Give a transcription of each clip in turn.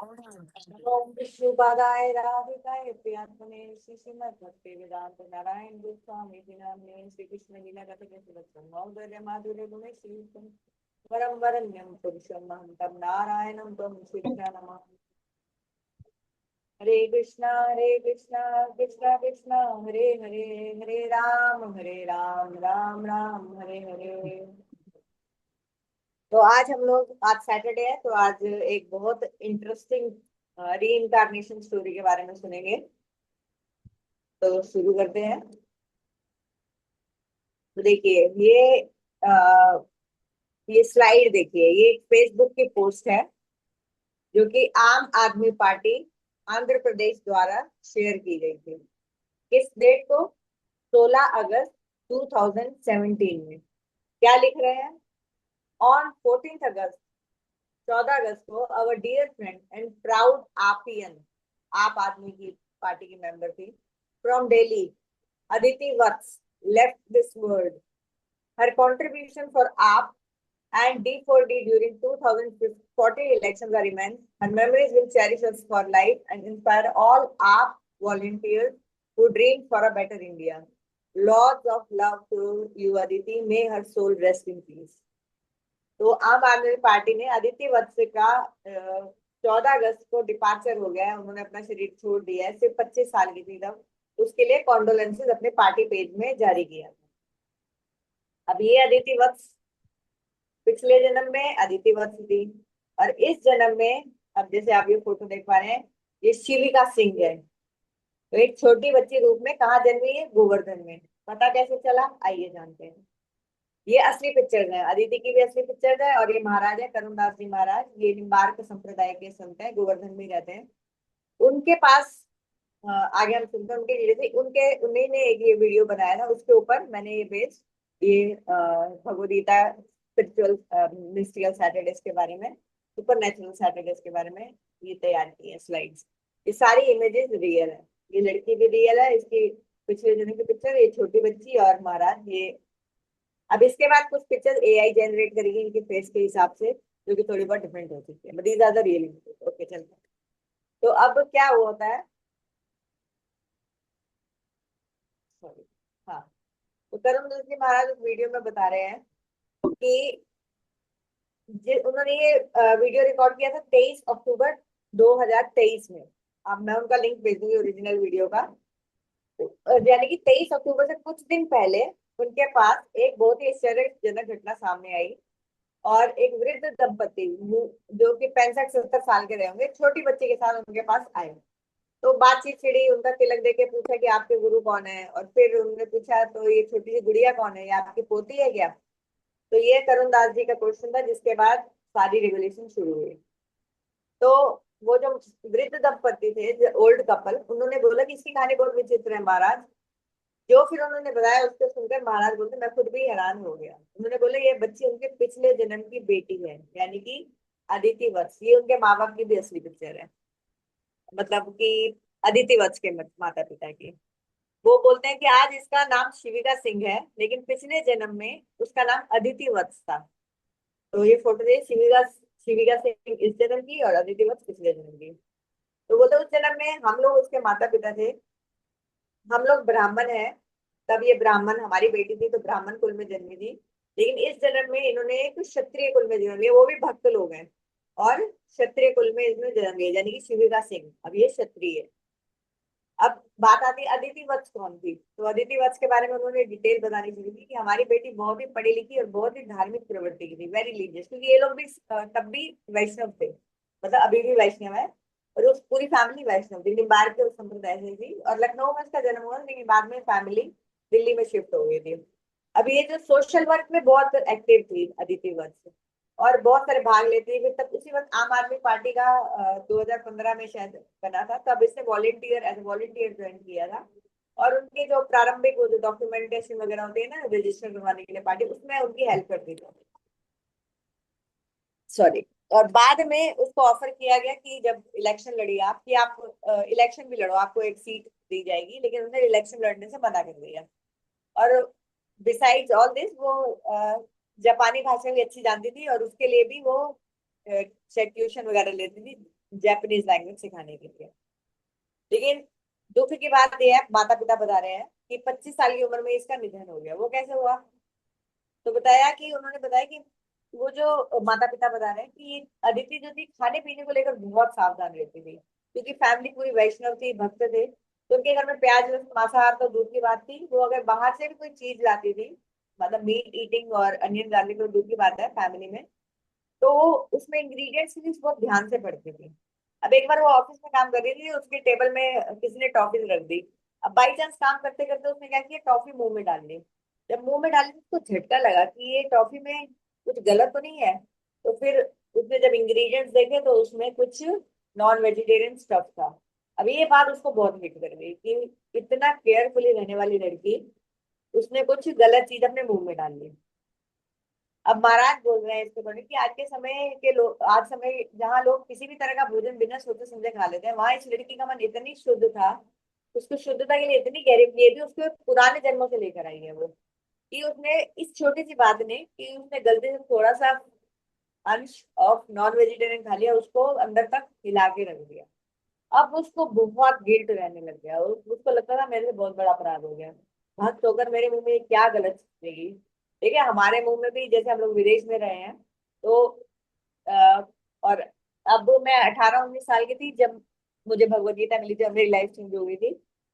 ओम विष्णुपादाय राधिकाय प्रियात्मने श्रीमद् भक्ति वेदांत नारायण गुरु स्वामी जी नामने श्री कृष्ण लीला कथा सुदर्शन मौदर्य माधुर्य गुण श्री वरम वरण्यम पुरुषम महं तम नारायणं तम श्रीकृष्ण नमः। हरे कृष्णा कृष्णा कृष्णा हरे हरे हरे राम राम राम हरे हरे। तो आज हम लोग, आज सैटरडे है तो आज एक बहुत इंटरेस्टिंग री स्टोरी के बारे में सुनेंगे। तो शुरू करते हैं। तो देखिए अ, ये स्लाइड देखिए, ये एक फेसबुक की पोस्ट है जो कि आम आदमी पार्टी आंध्र प्रदेश द्वारा शेयर की गई थी। किस डेट को? 16 अगस्त 2017 में। क्या लिख रहे हैं? ऑन 14 अगस्त, 14 अगस्त को our dear friend and proud AAPian, आप आदमी की पार्टी की मेंबर थी, from Delhi, Aditi Vats left this world. Her contribution for AAP and D4D during 2014 elections are immense. Her memories will cherish us for life and inspire all AAP volunteers who dream for a better India. Lots of love to you, Aditi. May her soul rest in peace. तो आम आदमी party ने अदिति वत्स का 14 अगस्त को departure हो गया है, उन्होंने अपना शरीर छोड़ दिया है, सिर्फ 25 साल की थी तब। उसके लिए कॉन्डोलेंसेज अपने पार्टी पेज में जारी किया। अब ये अदिति वत्स पिछले जन्म में अदिति वत्स थी और इस जन्म में, अब जैसे आप ये फोटो देख पा रहे हैं, ये शिविका सिंह है। तो एक छोटी बच्ची रूप में कहाँ जन्मी है? गोवर्धन में। पता कैसे चला? आइए जानते हैं। ये असली पिक्चर्स हैं, अदिति की भी असली पिक्चर्स है। और ये महाराज है करुण दास जी महाराज, ये निम्बार्क संप्रदाय के संत हैं, गोवर्धन में रहते हैं। उनके पास आगे हम सुनते हैं उनके वीडियो से। उनके उन्हीं ने एक ये वीडियो बनाया था, उसके ऊपर मैंने ये बेस्ड ये Bhagavad Gita spiritual mystical Saturdays के बारे में, सुपर नेचुरल सैटरडेज के बारे में ये तैयार की है स्लाइड्स। ये सारी इमेजेस रियल है, ये लड़की भी रियल है, इसकी पिछले जन्म की पिक्चर, ये छोटी बच्ची और महाराज ये। अब इसके बाद कुछ पिक्चर एआई जनरेट करेगी इनके फेस के हिसाब से, जो कि थोड़ी बहुत डिफरेंट हो चुकी है, but these are the real images. Okay चलते हैं। तो अब क्या होता है? सॉरी, हाँ। तो करुण दास जी महाराज उस वीडियो में बता रहे हैं कि उन्होंने ये वीडियो रिकॉर्ड किया था 23 अक्टूबर 2023 में। अब मैं उनका लिंक भेज दूंगी ओरिजिनल वीडियो का। यानी कि 23 अक्टूबर से कुछ दिन पहले उनके पास एक बहुत ही आश्चर्यजनक घटना सामने आई। और एक वृद्ध दंपति जो कि 65-70 साल के रहे होंगे, छोटी बच्ची के साथ उनके पास आए। तो बातचीत छिड़ी, उनका तिलक देके पूछा कि आपके गुरु कौन है, और फिर उन्होंने पूछा तो ये छोटी सी गुड़िया कौन है, ये आपकी पोती है क्या? तो ये करुण दास जी का क्वेश्चन था, जिसके बाद सारी रिवोल्यूशन शुरू हुई। तो वो जो वृद्ध दंपति थे, ओल्ड कपल, उन्होंने बोला कि इसकी कहानी बहुत विचित्र है महाराज। जो फिर उन्होंने बताया उसको सुनकर महाराज बोलते मैं खुद भी हैरान हो गया। उन्होंने बोला ये बच्ची उनके पिछले जन्म की बेटी है, यानी कि अदिति वत्स। ये उनके माँ बाप की भी असली पिक्चर है, मतलब कि अदिति वत्स के माता पिता की। वो बोलते हैं कि आज इसका नाम शिविका सिंह है, लेकिन पिछले जन्म में उसका नाम अदिति वत्स था। तो ये फोटो है शिविका शिविका सिंह इस जन्म की और अदिति वत्स पिछले जन्म की। तो बोलते उस जन्म में हम लोग उसके माता पिता थे, हम लोग ब्राह्मण हैं। तब ये ब्राह्मण, हमारी बेटी थी तो ब्राह्मण कुल में जन्मी थी, लेकिन इस जन्म में इन्होंने एक क्षत्रिय कुल में जन्म लिया, वो भी भक्त लोग हैं। और क्षत्रिय कुल में इसने जन्म लिया, यानी कि शिविका सिंह अब ये क्षत्रिय है। अब बात आती है अदिति वत्स कौन थी। तो अदिति वत्स के बारे में उन्होंने डिटेल बतानी शुरू की कि हमारी बेटी बहुत ही पढ़ी लिखी और बहुत ही धार्मिक प्रवृत्ति की थी, वेरी रिलीजियस, क्योंकि ये लोग भी तब भी वैष्णव थे, मतलब अभी भी वैष्णव है। और उस पूरी फैमिली वैष्णव थी, निम्बार्क के उस संप्रदाय से थी, और लखनऊ में उसका जन्म हुआ, लेकिन बाद में फैमिली दिल्ली में शिफ्ट हो गई थी। अब ये जो सोशल वर्क में बहुत एक्टिव थी अदिति वत्स, और बहुत सारे भाग लेती है। तब उसी वक्त आम आदमी पार्टी का 2015 में शायद बना था, तब इसने वॉलेंटियर एज वॉलेंटियर ज्वाइन किया था। और उनके जो प्रारंभिक वो जो डॉक्यूमेंटेशन वगैरह होती है ना रजिस्टर करवाने के लिए पार्टी, उसमें उनकी हेल्प करती थी। सॉरी। और बाद में उसको ऑफर किया गया कि जब इलेक्शन लड़ी आप, कि आप इलेक्शन भी लड़ो, आपको एक सीट दी जाएगी, लेकिन उसने इलेक्शन लड़ने से मना कर दिया। और बिसाइड्स ऑल दिस वो जापानी भाषा भी अच्छी जानती थी, और उसके लिए भी वो ट्यूशन वगैरह लेती थी, जापानीज लैंग्वेज सिखाने के लिए। लेकिन दुख की बात यह है, माता पिता बता रहे हैं कि 25 साल की उम्र में इसका निधन हो गया। वो कैसे हुआ? तो बताया कि उन्होंने बताया कि वो जो माता पिता बता रहे हैं कि अदिति जो थी खाने पीने को लेकर बहुत सावधान रहती थी, क्योंकि फैमिली पूरी वैष्णव थी, भक्त थे, तो उनके घर में प्याज लहसुन मांसाहार तो दूर की बात थी, वो अगर बाहर से भी कोई चीज लाती थी, मतलब मीट ईटिंग और अनियन गार्लिक तो दूर की बात है फैमिली में, तो उसमें इंग्रेडिएंट्स भी बहुत ध्यान से पड़ती थी। अब एक बार वो ऑफिस में काम कर रही थी, उसके टेबल में किसी ने टॉफी रख दी। अब बाई चांस काम करते करते उसने क्या किया, टॉफी मुंह में डाल ली। जब मुंह में डाली तो उसको झटका लगा कि ये टॉफी में कुछ गलत तो नहीं है। तो फिर उसने जब इंग्रेडिएंट्स देखे तो उसमें कुछ नॉन वेजिटेरियन स्टफ था। अब ये बात उसको बहुत हिट कर गई कि इतना केयरफुली रहने वाली लड़की, उसने कुछ गलत चीज अपने मुंह में डाल ली। अब महाराज बोल रहे हैं इसके अकॉर्डिंग कि आज के समय के लोग, आज समय जहाँ लोग किसी भी तरह का भोजन बिना सोचे समझे खा लेते हैं, वहां इस लड़की का मन इतनी शुद्ध था, उसको शुद्धता के लिए इतनी गहरी, ये भी उसके पुराने जन्मों से लेकर आई है वो, कि उसने इस छोटी सी बात ने, कि उसने गलती से थोड़ा सा अंश ऑफ नॉन वेजिटेरियन खा लिया, उसको अंदर तक हिला के रख दिया। अब उसको बहुत गिल्ट रहने लग गया, उसको लगता था मेरे से बहुत बड़ा अपराध हो गया, भक्त होकर मेरे मुंह में ये क्या गलत चीज लगी। ठीक है, हमारे मुंह में भी, जैसे हम लोग विदेश में रहे हैं, तो और अब मैं 18-19 साल की थी जब मुझे भगवत गीता मिली थी और मेरी लाइफ चेंज हो गई थी।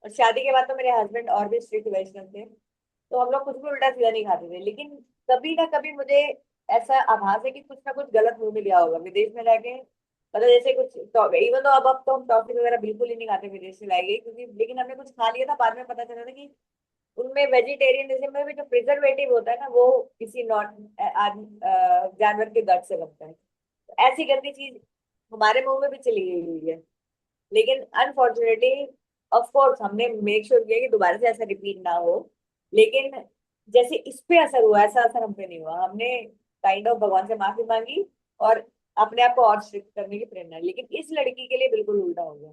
और शादी के बाद तो मेरे हस्बैंड और भी स्ट्रिक्ट वैष्णव थे, तो हम लोग कुछ भी उल्टा सीधा नहीं खाते थे। लेकिन कभी ना कभी मुझे ऐसा आभास है कि कुछ ना कुछ गलत मुंह में लिया होगा विदेश में रह के। मतलब जैसे कुछ, इवन तो अब तो हम टॉफी वगैरह बिल्कुल ही नहीं खाते विदेश से लाई गई, क्योंकि लेकिन हमने कुछ खा लिया था, बाद में पता चला था कि उनमें वेजिटेरियनिज्म में भी जो प्रिजर्वेटिव होता है ना, वो किसी नॉन जानवर के गट से बनता है। तो ऐसी गंदी चीज हमारे मुंह में भी चली गई हुई है। लेकिन अनफॉर्चुनेटली, ऑफ कोर्स हमने मेक श्योर किया कि दोबारा से ऐसा रिपीट ना हो। लेकिन जैसे इस पे असर हुआ, ऐसा असर हम पे नहीं हुआ। हमने काइंड ऑफ भगवान से माफी मांगी और अपने आप को और स्ट्रिक्ट करने की प्रेरणा ली। लेकिन इस लड़की के लिए बिल्कुल उल्टा हो गया।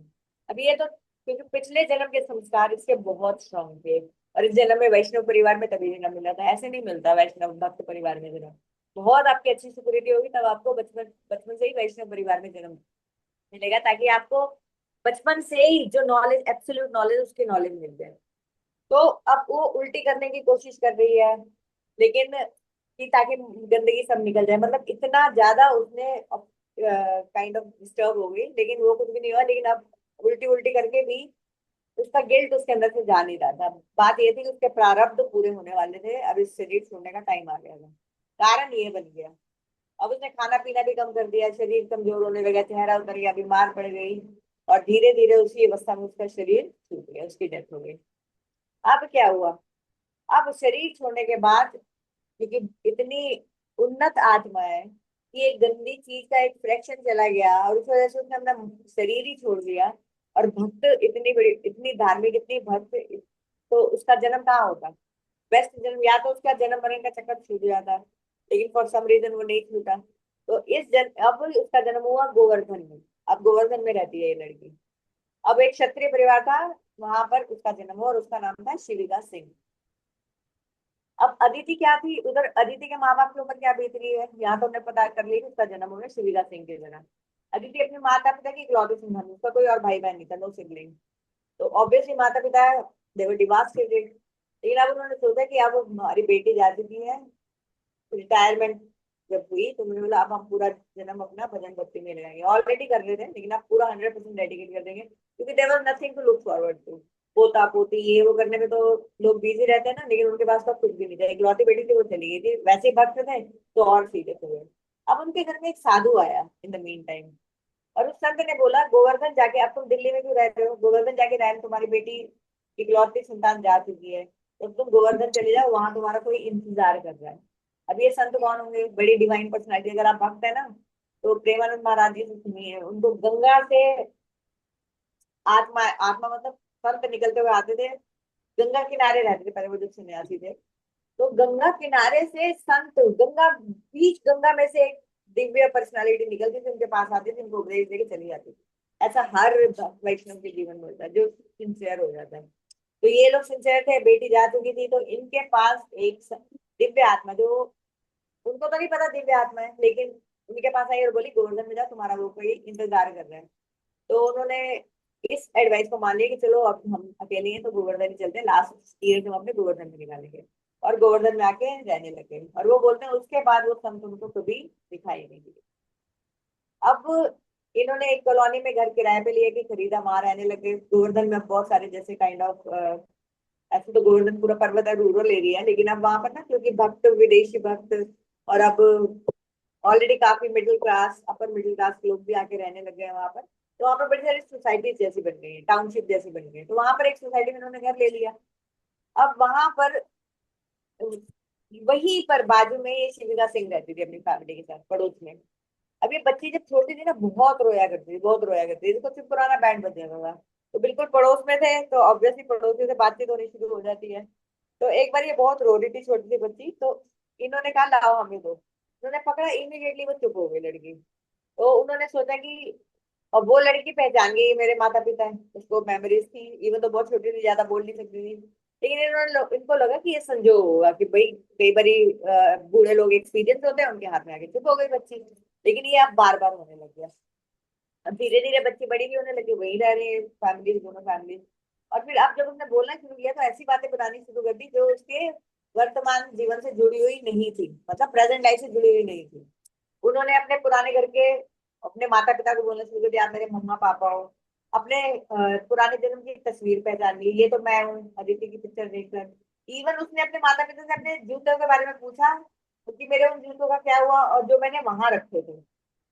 अब ये तो क्योंकि पिछले जन्म के संस्कार इसके बहुत स्ट्रांग थे, और इस जन्म में वैष्णव परिवार में तभी जन्म मिला था, ऐसे नहीं मिलता वैष्णव भक्त परिवार में जन्म। बहुत आपकी अच्छी सिक्योरिटी होगी तब आपको बचपन बचपन से ही वैष्णव परिवार में जन्म मिलेगा, ताकि आपको बचपन से ही जो नॉलेज, एब्सोल्यूट नॉलेज, उसकी नॉलेज मिल जाए। तो अब वो उल्टी करने की कोशिश कर रही है, लेकिन कि ताकि गंदगी सब निकल जाए, मतलब इतना ज्यादा उसने काइंड ऑफ डिस्टर्ब हो गई, लेकिन वो कुछ भी नहीं हुआ। लेकिन अब उल्टी उल्टी करके भी उसका गिल्ट उसके अंदर से जा नहीं रहा था। बात ये थी कि उसके प्रारब्ध पूरे होने वाले थे, अब इस शरीर छोड़ने का टाइम आ गया था। कारण ये बन गया। अब उसने खाना पीना भी कम कर दिया, शरीर कमजोर होने लगा, चेहरा उतर गया, बीमार पड़ गई, और धीरे धीरे उसी अवस्था में उसका शरीर छूट गया, उसकी डेथ हो गई। अब क्या हुआ? अब शरीर छोड़ने के बाद, क्योंकि इतनी उन्नत आत्मा है कि एक गंदी चीज का एक फ्रैक्शन चला गया, और उस वजह से उसने अपना शरीर ही छोड़ दिया। और भक्त इतनी बड़ी, इतनी धार्मिक, इतनी भक्त, तो उसका जन्म कहाँ होता? बेस्ट जन्म, या तो उसका जन्म मरण का चक्कर छूट जाता, लेकिन फॉर सम रीजन वो नहीं छूटा। तो अब उसका जन्म हुआ गोवर्धन में। अब गोवर्धन में रहती है ये लड़की। अब एक क्षत्रिय परिवार था, वहां पर उसका जन्म हुआ, और उसका नाम था शिविका सिंह। अब अदिति क्या थी उधर, अदिति के माँ बाप के ऊपर क्या बीत रही है, यहाँ तो हमने पता कर लिया कि उसका जन्म हो गया शिविका सिंह के जन्म। अदिति अपने माता पिता की इकलौती संतान, उसका कोई और भाई बहन नहीं था, नो सिबलिंग। तो ऑब्वियसली माता पिता देवर डिवास्टेटेड। लेकिन अब उन्होंने सोचा कि अब हमारी बेटी जा चुकी है, रिटायरमेंट जब हुई, तो मैंने बोला अब हम पूरा जन्म अपना भजन भक्ति में लगाएंगे। ऑलरेडी कर रहे थे, लेकिन अब पूरा 100% डेडिकेट कर देंगे, क्योंकि there was nothing to look forward to. पोता पोती ये वो करने में तो लोग बिजी रहते हैं ना, लेकिन उनके पास तो कुछ भी नहीं था। इकलौती बेटी थी, वो चली गई थी, वैसे ही भक्त थे तो और सीरियस हो गए। अब उनके घर में एक साधु आया इन द मीन टाइम, और उस संत ने बोला गोवर्धन जाके, अब तुम दिल्ली में क्यों रह रहे हो, गोवर्धन जाके रह, तुम्हारी बेटी इकलौती संतान जा चुकी है, तो तुम गोवर्धन चले जाओ, वहां तुम्हारा कोई इंतजार कर रहा है। अब ये संत कौन होंगे? बड़ी डिवाइन पर्सनैलिटी। अगर आप भक्त है ना, तो प्रेमानंद महाराज जी से सुनिए, उनको गंगा से आत्मा, आत्मा मतलब संत निकलते हुए आते थे, गंगा किनारे रहते थे पहले वो जो सन्यासी थे। तो गंगा किनारे से संत, गंगा, बीच गंगा में से एक दिव्य पर्सनालिटी निकलती थी, उनके पास आती थी, उनको उपदेश देके चली जाती थी। ऐसा हर वैष्णव के जीवन में होता है जो सिंसियर हो जाता है। तो ये लोग सिंसियर थे, बेटी जा चुकी थी, तो इनके पास एक दिव्य आत्मा, जो उनको तो नहीं पता दिव्य आत्मा है, लेकिन उनके पास आई और बोली गोवर्धन में जाओ, तुम्हारा वो कोई इंतजार कर रहा है। तो उन्होंने इस एडवाइस को मान लिया कि चलो अब हम अकेले हैं तो गोवर्धन ही चलते हैं, लास्ट ईयर हम अपने गोवर्धन में निकालेंगे। और गोवर्धन में आके रहने लगे, और वो बोलते हैं उसके बाद वो संत उनको कभी दिखाई नहीं दिए। अब इन्होंने एक कॉलोनी में घर किराए पे लिए कि खरीदा, वहां रहने लगे। गोवर्धन में अब बहुत सारे जैसे काइंड ऑफ, ऐसे तो गोवर्धन पूरा पर्वत है, रूरल एरिया है, लेकिन अब वहां पर ना क्योंकि भक्त, विदेशी भक्त, और अब ऑलरेडी काफी middle class, upper middle class लोग भी आके रहने लग गए हैं वहां पर। तो वहां पर बड़ी सारी सोसाइटी जैसी बन गई है, टाउनशिप जैसी बन गई है। तो वहां पर एक सोसाइटी में उन्होंने घर ले लिया। अब वहां पर वहीं पर बाजू में ये शिविका सिंह रहती थी अपनी फैमिली के साथ, पड़ोस में। अब ये बच्ची जब छोटी थी ना, बहुत रोया करती थी, बहुत रोया करती थी। इसको सिर्फ पुराना बैंड बजा हुआ था, तो बिल्कुल पड़ोस में थे, तो ऑब्वियसली पड़ोसियों से बातचीत होनी शुरू हो जाती है। तो एक बार ये बहुत रो रही थी, छोटी सी बच्ची, तो इन्होंने कहा लाओ हमें दो। उन्होंने पकड़ा, इमीडिएटली वो चुप हो गई लड़की। तो उन्होंने सोचा कि, और वो लड़की पहचान गई ये मेरे माता पिता हैं, उसको मेमोरीज थी, इवन तो बहुत छोटी थी, ज्यादा बोल नहीं सकती थी। लेकिन इनको लगा कि ये संजोग होगा कि भाई कई बारी बूढ़े लोग एक्सपीरियंस होते हैं, उनके हाथ में आके चुप हो गई बच्ची। लेकिन ये अब बार बार होने लग गया। अब धीरे धीरे बच्ची बड़ी भी होने लगी, वही रह रही है फैमिली, दोनों फैमिली। और फिर अब जब उसने बोलना शुरू किया तो ऐसी बातें बतानी शुरू कर दी जो उसके वर्तमान जीवन से जुड़ी हुई नहीं थी, मतलब प्रेजेंट लाइफ से जुड़ी हुई नहीं थी। उन्होंने अपने पुराने घर के, अपने माता पिता को बोलना शुरू कर दिया, आप मेरे मम्मा पापा हो। अपने पुराने जन्म की तस्वीर पहचान ली, ये तो मैं हूँ, अदिति की पिक्चर देखकर। इवन उसने अपने माता पिता से अपने जूतों के बारे में पूछा कि मेरे उन जूतों का क्या हुआ, और जो मैंने वहां रखे थे।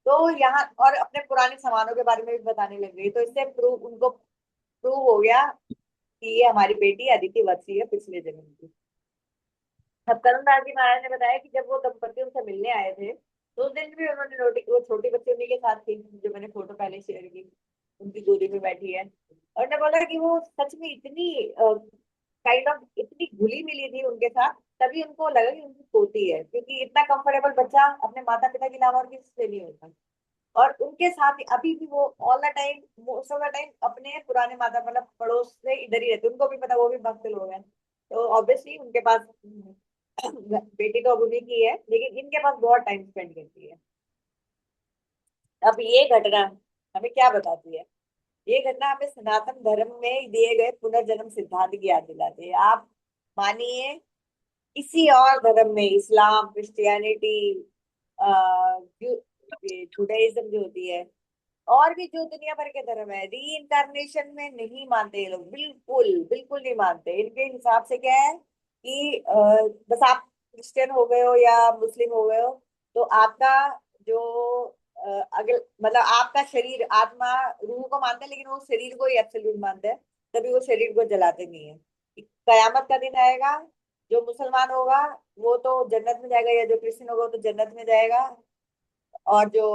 तो यहाँ, और अपने पुराने सामानों के बारे में भी बताने लग गई। तो इससे प्रूव उनको प्रूव हो गया कि ये हमारी बेटी अदिति वत्सी है, पिछले जन्म की। अब करुणदास जी महाराज ने बताया कि जब वो दंपति उनसे मिलने आए थे, तो उस दिन भी उन्होंने नोटिस, वो छोटी बच्ची उन्हीं के साथ थी जो मैंने फोटो पहले शेयर की, उनकी गोदी में बैठी है। और उन्होंने बोला कि वो सच में इतनी काइंड ऑफ इतनी घुली मिली थी उनके साथ, तभी उनको लगा कि उनकी पोती है, क्योंकि इतना कंफर्टेबल बच्चा अपने माता पिता के अलावा और किसी से नहीं होता। और उनके साथ ही अभी भी वो all the time, most of the time अपने पुराने माता, मतलब पड़ोस से इधर ही रहते। उनको भी पता, वो भी भक्त लोग हैं, तो ऑब्वियसली उनके पास बेटी तो अब उन्हीं की है, लेकिन इनके पास बहुत टाइम स्पेंड करती है। अब ये घटना हमें क्या बताती है? ये घटना हमें सनातन धर्म में दिए गए पुनर्जन्म सिद्धांत की याद दिलाती है। आप मानिए, किसी और धर्म में, इस्लाम, क्रिश्चियनिटी, जुडाइज्म जो होती है, और भी जो दुनिया भर के धर्म है, री इंकारनेशन में नहीं मानते ये लोग, बिल्कुल बिल्कुल नहीं मानते। इनके हिसाब से क्या है कि बस आप क्रिश्चियन हो गए हो या मुस्लिम हो गए हो, तो आपका जो अगल मतलब आपका शरीर, आत्मा, रूह को मानते हैं, लेकिन वो शरीर को ही एब्सोल्यूट मानते हैं। तभी वो शरीर को जलाते नहीं है। कयामत का दिन आएगा, जो मुसलमान होगा वो तो जन्नत में जाएगा, या जो क्रिश्चियन होगा वो तो जन्नत में जाएगा। और जो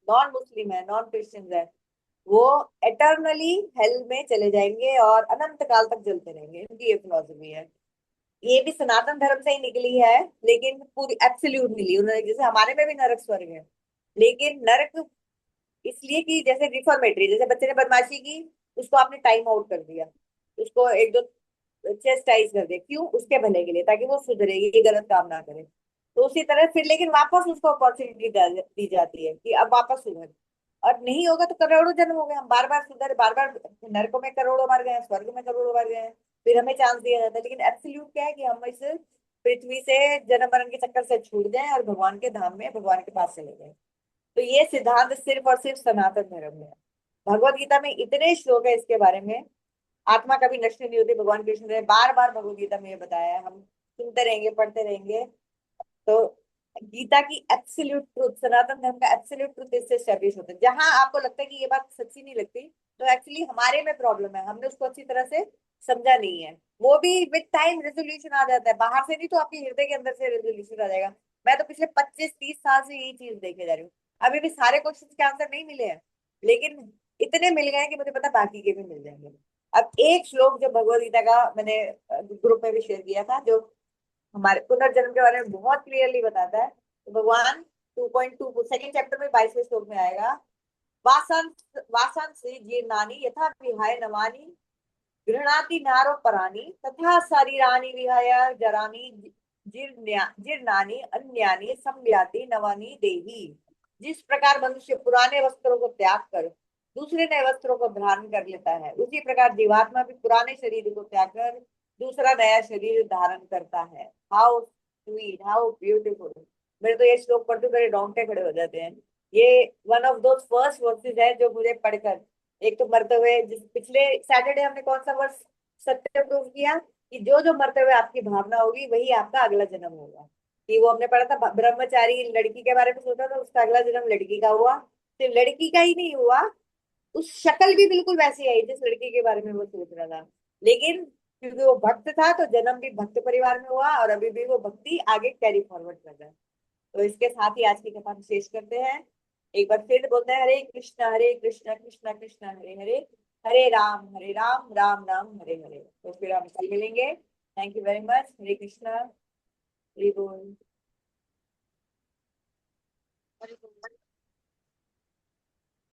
नॉन मुस्लिम है, नॉन क्रिश्चियन है, वो एटर्नली हेल में चले जाएंगे और अनंत काल तक जलते रहेंगे। इनकी ये फिलोसफी है। ये भी सनातन धर्म से ही निकली है, लेकिन पूरी एब्सोल्यूट मिली उन्होंने। जैसे हमारे में भी नरक स्वर्ग है, लेकिन नरक इसलिए कि जैसे रिफॉर्मेटरी, जैसे बच्चे ने बदमाशी की, उसको आपने टाइम आउट कर दिया, उसको एक दो चेस्टाइज कर दिया, क्यों? उसके भले के लिए, ताकि वो सुधरे, ये गलत काम ना करे। तो उसी तरह फिर लेकिन वापस उसको अपॉर्चुनिटी दी जाती है कि अब वापस सुधर। और नहीं होगा तो करोड़ों जन्म हो गए, हम बार बार सुधर, बार बार नरकों में करोड़ों बार गए, स्वर्ग में करोड़ों बार गए, फिर हमें चांस दिया जाता है। लेकिन एब्सोल्यूट क्या है कि हम इस पृथ्वी से जन्म मरण के चक्कर से छूट जाएं और भगवान के धाम में, भगवान के पास चले जाएं। तो ये सिद्धांत सिर्फ और सिर्फ सनातन धर्म में है। भगवत गीता में इतने श्लोक है इसके बारे में। आत्मा कभी नष्ट नहीं होती, भगवान कृष्ण ने बार बार भगवत गीता में ये बताया है। हम सुनते रहेंगे, पढ़ते रहेंगे। तो गीता की एब्सोल्यूट ट्रुथ, सनातन धर्म का एब्सोल्यूट ट्रुथ इससे स्टैब्लिश होता है। जहां आपको लगता है कि ये बात सच्ची नहीं लगती, तो एक्चुअली हमारे में प्रॉब्लम है, हमने उसको अच्छी तरह से समझा नहीं है। वो भी विद टाइम रेजोल्यूशन आ जाता है, बाहर से नहीं तो आपके हृदय के अंदर से रेजोल्यूशन आ जाएगा। मैं तो पिछले 25-30 साल से यही चीज देखे जा रही हूँ। अभी भी सारे क्वेश्चन के आंसर नहीं मिले हैं, लेकिन इतने मिल गए हैं कि मुझे पता बाकी के भी मिल जाएंगे। अब एक श्लोक जो भगवत गीता का मैंने ग्रुप में भी शेयर किया था, जो हमारे पुनर्जन्म के बारे में बहुत क्लियरली बताता है। तो भगवान 2.2 सेकंड चैप्टर में 22वें श्लोक में आएगा, वासं वासं से जीर्णानि यथा विहाय नवानि, गृह्णाति नारो परानि, तथा शरीरानि विहाय जरानि, जीर्णानि अन्यानि संयाति नवानि देहि। जिस प्रकार मनुष्य पुराने वस्त्रों को त्याग कर दूसरे नए वस्त्रों को धारण कर लेता है, उसी प्रकार जीवात्मा भी पुराने शरीर को त्याग कर दूसरा नया शरीर धारण करता है। How sweet, how beautiful. मेरे तो ये श्लोक पढ़ते मेरे रोंगटे खड़े हो जाते हैं। ये one of those first versus है जो मुझे पढ़कर, एक तो मरते हुए, जिस पिछले सैटरडे हमने कौन सा वर्स सत्य प्रूव किया कि जो जो मरते हुए आपकी भावना होगी वही आपका अगला जन्म होगा। कि वो हमने पढ़ा था ब्रह्मचारी लड़की के बारे में सोचा था, उसका अगला जन्म लड़की का हुआ। सिर्फ लड़की का ही नहीं हुआ, उस शक्ल भी बिल्कुल वैसी आई जिस लड़की के बारे में वो सोच रहा था। लेकिन क्योंकि वो भक्त था तो जन्म भी भक्त परिवार में हुआ, और अभी भी वो भक्ति आगे कैरी फॉरवर्ड कर रहा है। तो इसके साथ ही आज की कथा को शेष करते हैं। एक बार फिर बोलते हैं, हरे कृष्णा कृष्णा कृष्णा हरे हरे, हरे राम राम राम हरे हरे। तो फिर हम कल मिलेंगे। Thank you very much. Hare Krishna. Hari बोल।